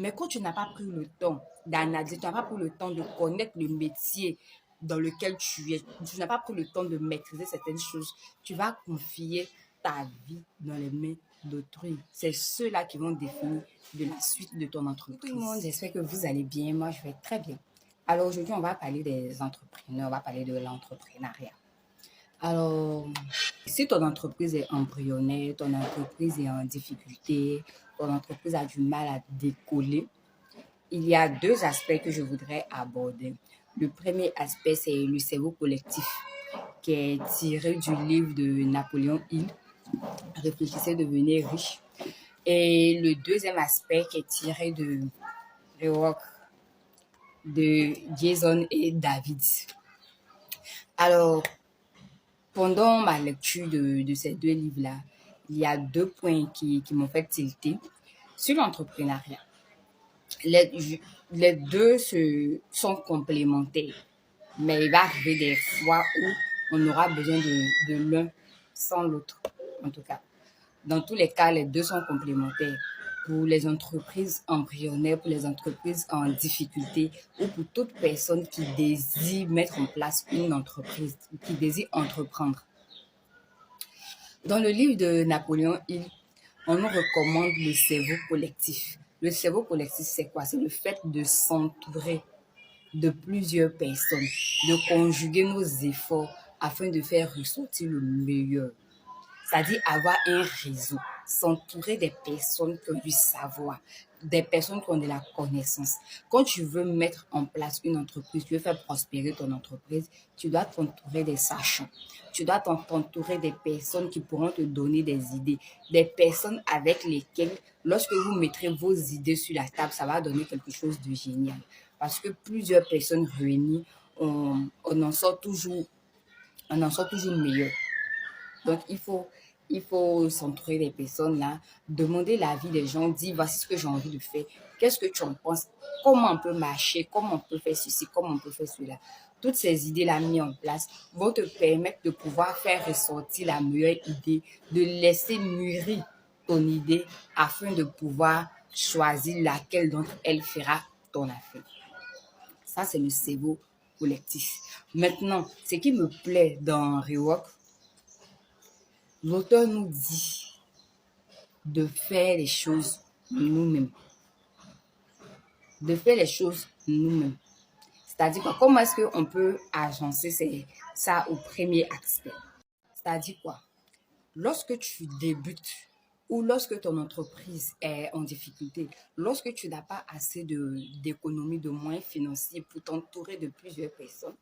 Mais quand tu n'as pas pris le temps d'analyser, tu n'as pas pris le temps de connaître le métier dans lequel tu es, tu n'as pas pris le temps de maîtriser certaines choses, tu vas confier ta vie dans les mains d'autrui. C'est ceux-là qui vont définir de la suite de ton entreprise. Tout le monde, j'espère que vous allez bien. Moi, je vais très bien. Alors aujourd'hui, on va parler des entrepreneurs, on va parler de l'entrepreneuriat. Alors, si ton entreprise est embryonnaire, ton entreprise est en difficulté, ton entreprise a du mal à décoller, il y a deux aspects que je voudrais aborder. Le premier aspect, c'est le cerveau collectif, qui est tiré du livre de Napoléon Hill, Réfléchissez, devenez riche. Et le deuxième aspect, qui est tiré de Rework, de Jason et David. Alors, pendant ma lecture de ces deux livres-là, il y a deux points qui m'ont fait tilter sur l'entrepreneuriat. Les deux sont complémentaires, mais il va arriver des fois où on aura besoin de l'un sans l'autre, en tout cas. Dans tous les cas, les deux sont complémentaires. Pour les entreprises embryonnaires, pour les entreprises en difficulté ou pour toute personne qui désire mettre en place une entreprise, qui désire entreprendre. Dans le livre de Napoléon Hill, on nous recommande le cerveau collectif. Le cerveau collectif, c'est quoi? C'est le fait de s'entourer de plusieurs personnes, de conjuguer nos efforts afin de faire ressortir le meilleur. C'est-à-dire avoir un réseau, s'entourer des personnes qui ont du savoir, des personnes qui ont de la connaissance. Quand tu veux mettre en place une entreprise, tu veux faire prospérer ton entreprise, tu dois t'entourer des sachants. Tu dois t'entourer des personnes qui pourront te donner des idées, des personnes avec lesquelles, lorsque vous mettrez vos idées sur la table, ça va donner quelque chose de génial. Parce que plusieurs personnes réunies, on en sort toujours meilleur. Donc, il faut s'entourer des personnes là, demander l'avis des gens, dire voici ce que j'ai envie de faire, qu'est-ce que tu en penses, comment on peut marcher, comment on peut faire ceci, comment on peut faire cela. Toutes ces idées-là mises en place vont te permettre de pouvoir faire ressortir la meilleure idée, de laisser mûrir ton idée afin de pouvoir choisir laquelle d'entre elles fera ton affaire. Ça, c'est le cerveau collectif. Maintenant, ce qui me plaît dans Rework, l'auteur nous dit de faire les choses nous-mêmes. De faire les choses nous-mêmes. C'est-à-dire quoi? Comment est-ce qu'on peut agencer ça au premier aspect? C'est-à-dire quoi? Lorsque tu débutes ou lorsque ton entreprise est en difficulté, lorsque tu n'as pas assez d'économies, de moyens financiers pour t'entourer de plusieurs personnes,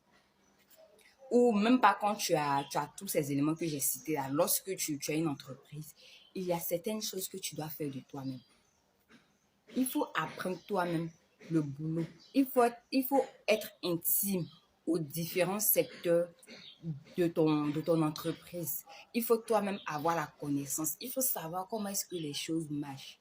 ou même pas quand tu as tous ces éléments que j'ai cités là, lorsque tu as une entreprise, il y a certaines choses que tu dois faire de toi-même. Il faut apprendre toi-même le boulot. Il faut être intime aux différents secteurs de ton entreprise. Il faut toi-même avoir la connaissance. Il faut savoir comment est-ce que les choses marchent.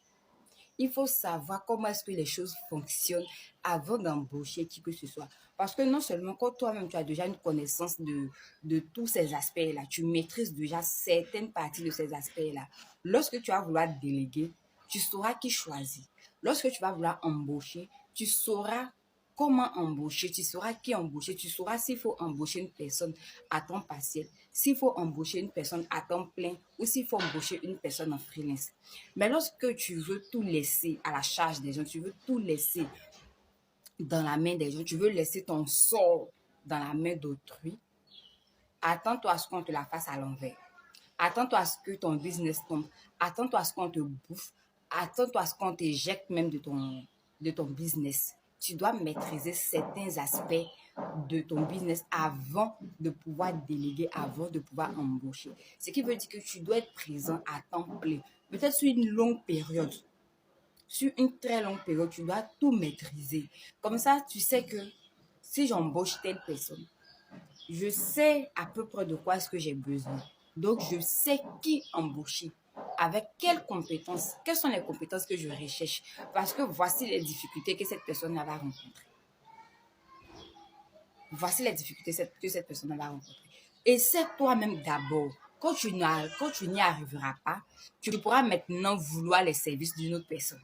Il faut savoir comment est-ce que les choses fonctionnent avant d'embaucher qui que ce soit. Parce que non seulement quand toi-même tu as déjà une connaissance de tous ces aspects-là, tu maîtrises déjà certaines parties de ces aspects-là. Lorsque tu vas vouloir déléguer, tu sauras qui choisir. Lorsque tu vas vouloir embaucher, tu sauras comment embaucher, tu sauras qui embaucher, tu sauras s'il faut embaucher une personne à temps partiel, s'il faut embaucher une personne à temps plein ou s'il faut embaucher une personne en freelance. Mais lorsque tu veux tout laisser à la charge des gens, tu veux tout laisser dans la main des gens, tu veux laisser ton sort dans la main d'autrui, attends-toi à ce qu'on te la fasse à l'envers. Attends-toi à ce que ton business tombe. Attends-toi à ce qu'on te bouffe. Attends-toi à ce qu'on t'éjecte même de ton business. Tu dois maîtriser certains aspects de ton business avant de pouvoir déléguer, avant de pouvoir embaucher. Ce qui veut dire que tu dois être présent à temps plein. Peut-être sur une longue période. Sur une très longue période, tu dois tout maîtriser. Comme ça, tu sais que si j'embauche telle personne, je sais à peu près de quoi est-ce que j'ai besoin. Donc, je sais qui embaucher, avec quelles compétences, quelles sont les compétences que je recherche. Parce que voici les difficultés que cette personne va rencontrer. Voici les difficultés que cette personne va rencontrer. Essaie toi-même d'abord. Quand tu n'y arriveras pas, tu pourras maintenant vouloir les services d'une autre personne.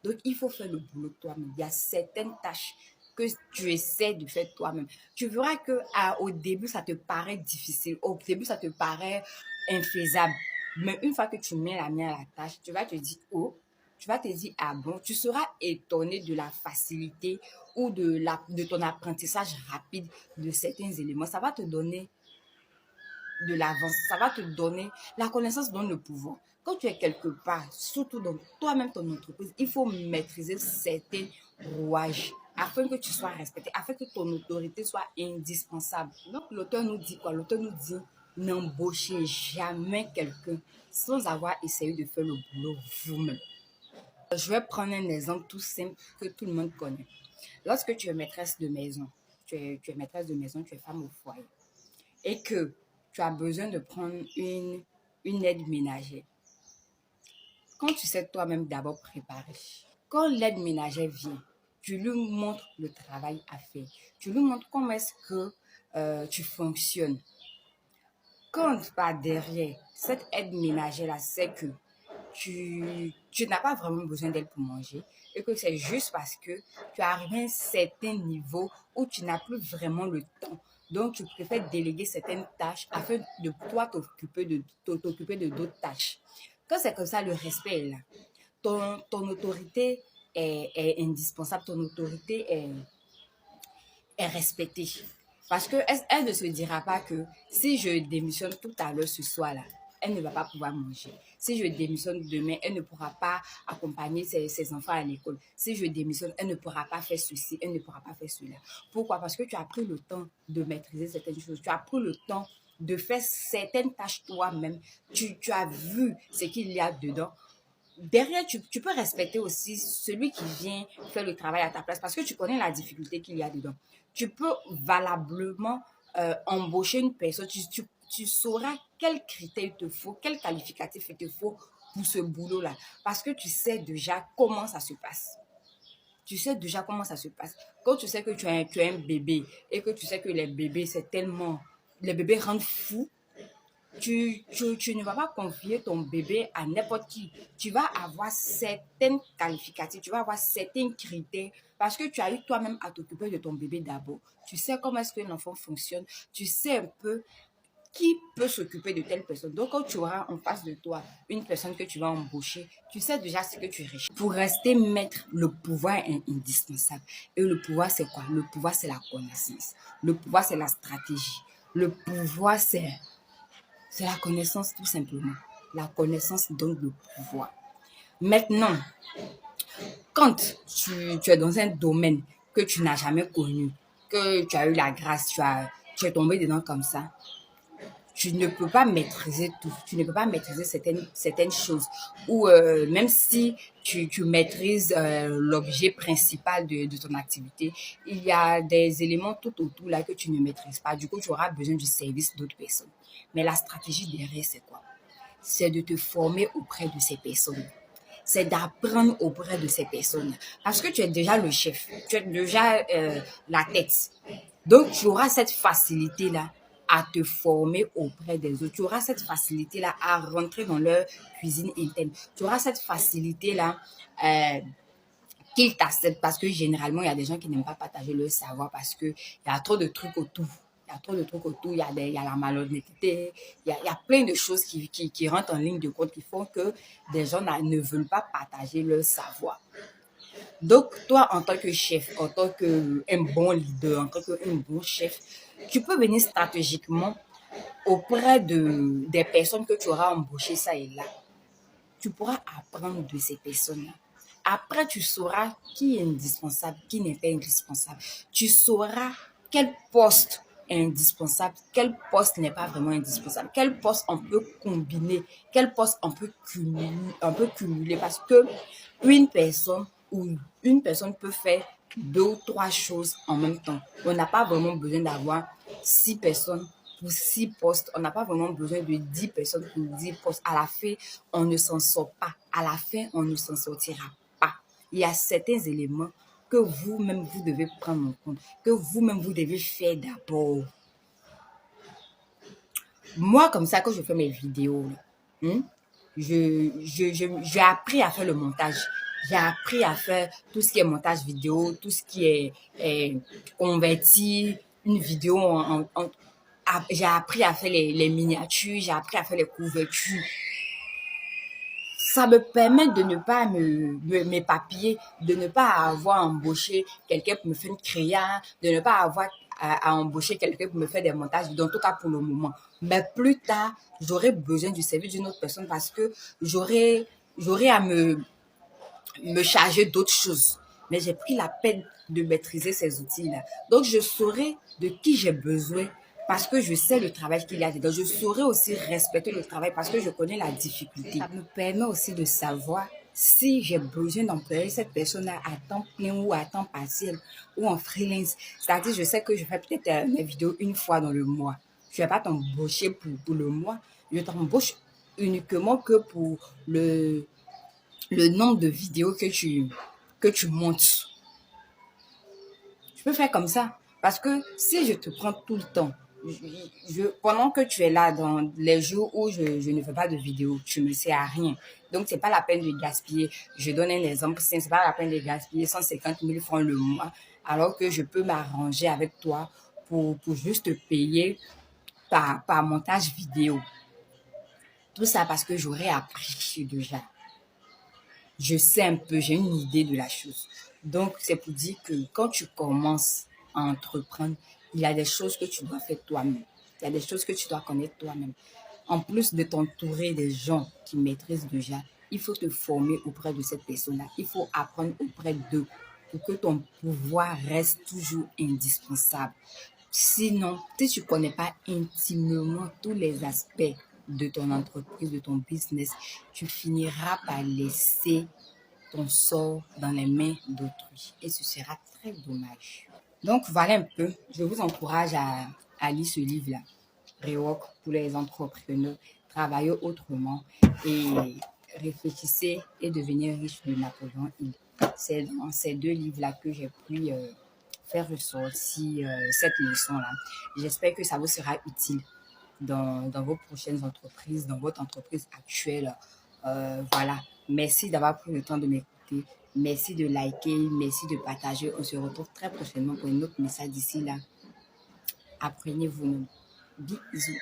Donc, il faut faire le boulot toi-même. Il y a certaines tâches que tu essaies de faire toi-même. Tu verras qu'au début, ça te paraît difficile. Au début, ça te paraît infaisable. Mais une fois que tu mets la main à la tâche, tu vas te dire, oh, tu vas te dire, ah bon, tu seras étonné de la facilité ou de ton apprentissage rapide de certains éléments. Ça va te donner de l'avance, ça va te donner, la connaissance donne le pouvoir. Quand tu es quelque part, surtout dans toi-même, ton entreprise, il faut maîtriser certains rouages afin que tu sois respecté, afin que ton autorité soit indispensable. Donc, l'auteur nous dit quoi? L'auteur nous dit, n'embauchez jamais quelqu'un sans avoir essayé de faire le boulot vous-même. Je vais prendre un exemple tout simple que tout le monde connaît. Lorsque tu es maîtresse de maison, tu es maîtresse de maison, tu es femme au foyer, et que tu as besoin de prendre une aide ménagère. Quand tu sais toi-même d'abord préparer, quand l'aide ménagère vient, tu lui montres le travail à faire. Tu lui montres comment est-ce que tu fonctionnes. Quand par derrière, cette aide ménagère-là sait que tu n'as pas vraiment besoin d'elle pour manger et que c'est juste parce que tu arrives à un certain niveau où tu n'as plus vraiment le temps. Donc, tu préfères déléguer certaines tâches afin de toi t'occuper de d'autres tâches. Quand c'est comme ça, le respect est là. Ton autorité est indispensable, ton autorité est respectée. Parce qu'elle ne se dira pas que si je démissionne tout à l'heure ce soir-là, elle ne va pas pouvoir manger. Si je démissionne demain, elle ne pourra pas accompagner ses enfants à l'école. Si je démissionne, elle ne pourra pas faire ceci, elle ne pourra pas faire cela. Pourquoi? Parce que tu as pris le temps de maîtriser certaines choses. Tu as pris le temps de faire certaines tâches toi-même. Tu as vu ce qu'il y a dedans. Derrière, tu peux respecter aussi celui qui vient faire le travail à ta place parce que tu connais la difficulté qu'il y a dedans. Tu peux valablement embaucher une personne. Tu sauras quels critères il te faut, quel qualificatif il te faut pour ce boulot-là. Parce que tu sais déjà comment ça se passe. Tu sais déjà comment ça se passe. Quand tu sais que tu as un bébé et que tu sais que les bébés, c'est tellement... Les bébés rendent fous. Tu ne vas pas confier ton bébé à n'importe qui. Tu vas avoir certaines qualificatifs, tu vas avoir certains critères parce que tu as eu toi-même à t'occuper de ton bébé d'abord. Tu sais comment est-ce que l'enfant fonctionne. Tu sais un peu qui peut s'occuper de telle personne. Donc, quand tu auras en face de toi une personne que tu vas embaucher, tu sais déjà ce que tu recherches. Pour rester maître, le pouvoir est indispensable. Et le pouvoir, c'est quoi? Le pouvoir, c'est la connaissance. Le pouvoir, c'est la stratégie. Le pouvoir, c'est la connaissance tout simplement. La connaissance donne le pouvoir. Maintenant, quand tu es dans un domaine que tu n'as jamais connu, que tu as eu la grâce, tu es tombé dedans comme ça, tu ne peux pas maîtriser tout. Tu ne peux pas maîtriser certaines choses. Ou même si tu maîtrises l'objet principal de ton activité, il y a des éléments tout autour là que tu ne maîtrises pas. Du coup, tu auras besoin du service d'autres personnes. Mais la stratégie derrière, c'est quoi? C'est de te former auprès de ces personnes. C'est d'apprendre auprès de ces personnes. Parce que tu es déjà le chef. Tu es déjà la tête. Donc, tu auras cette facilité-là à te former auprès des autres. Tu auras cette facilité-là à rentrer dans leur cuisine interne. Tu auras cette facilité-là qu'ils t'acceptent parce que généralement, il y a des gens qui n'aiment pas partager leur savoir parce qu'il y a trop de trucs autour. Il y a trop de trucs autour, il y a la malhonnêteté, il y a plein de choses qui rentrent en ligne de compte qui font que des gens ne veulent pas partager leur savoir. Donc, toi, en tant que chef, en tant qu'un bon leader, en tant qu'un bon chef, tu peux venir stratégiquement auprès des personnes que tu auras embauchées, ça et là. Tu pourras apprendre de ces personnes-là. Après, tu sauras qui est indispensable, qui n'est pas indispensable. Tu sauras quel poste est indispensable, quel poste n'est pas vraiment indispensable, quel poste on peut combiner, quel poste on peut cumuler parce que une personne peut faire 2 ou 3 choses en même temps. On n'a pas vraiment besoin d'avoir 6 personnes pour 6 postes. On n'a pas vraiment besoin de 10 personnes pour 10 postes. À la fin, on ne s'en sort pas. À la fin, on ne s'en sortira pas. Il y a certains éléments que vous-même, vous devez prendre en compte, que vous-même, vous devez faire d'abord. Moi, comme ça, quand je fais mes vidéos, j'ai appris à faire le montage. J'ai appris à faire tout ce qui est montage vidéo, tout ce qui est convertir une vidéo j'ai appris à faire les miniatures, j'ai appris à faire les couvertures. Ça me permet de ne pas m'éparpiller, de ne pas avoir à embaucher quelqu'un pour me faire une créa, de ne pas avoir à embaucher quelqu'un pour me faire des montages, en tout cas pour le moment. Mais plus tard, j'aurai besoin du service d'une autre personne parce que j'aurai à me charger d'autres choses. Mais j'ai pris la peine de maîtriser ces outils-là. Donc, je saurai de qui j'ai besoin parce que je sais le travail qu'il y a dedans. Je saurai aussi respecter le travail parce que je connais la difficulté. Ça me permet aussi de savoir si j'ai besoin d'employer cette personne-là à temps plein ou à temps partiel ou en freelance. C'est-à-dire, je sais que je fais peut-être mes vidéos une fois dans le mois. Je ne vais pas t'embaucher pour le mois. Je t'embauche uniquement que pour le nombre de vidéos que tu montes. Je peux faire comme ça. Parce que si je te prends tout le temps, pendant que tu es là dans les jours où je ne fais pas de vidéos, tu ne me sers à rien. Donc, c'est pas la peine de gaspiller. Je donne un exemple. C'est pas la peine de gaspiller 150 000 francs le mois, alors que je peux m'arranger avec toi pour juste te payer par montage vidéo. Tout ça parce que j'aurais appris déjà. Je sais un peu, j'ai une idée de la chose. Donc, c'est pour dire que quand tu commences à entreprendre, il y a des choses que tu dois faire toi-même. Il y a des choses que tu dois connaître toi-même. En plus de t'entourer des gens qui maîtrisent déjà, il faut te former auprès de cette personne-là. Il faut apprendre auprès d'eux pour que ton pouvoir reste toujours indispensable. Sinon, si tu ne connais pas intimement tous les aspects de ton entreprise, de ton business, tu finiras par laisser ton sort dans les mains d'autrui. Et ce sera très dommage. Donc, voilà un peu. Je vous encourage à lire ce livre-là. Rework pour les entrepreneurs. Travailler autrement et réfléchissez et devenir riche de Napoléon Hill. C'est dans ces deux livres-là que j'ai pu faire ressortir cette leçon-là. J'espère que ça vous sera utile dans vos prochaines entreprises, dans votre entreprise actuelle. Voilà. Merci d'avoir pris le temps de m'écouter. Merci de liker, merci de partager. On se retrouve très prochainement pour un autre message d'ici là. Apprenez vous-même. Bisous.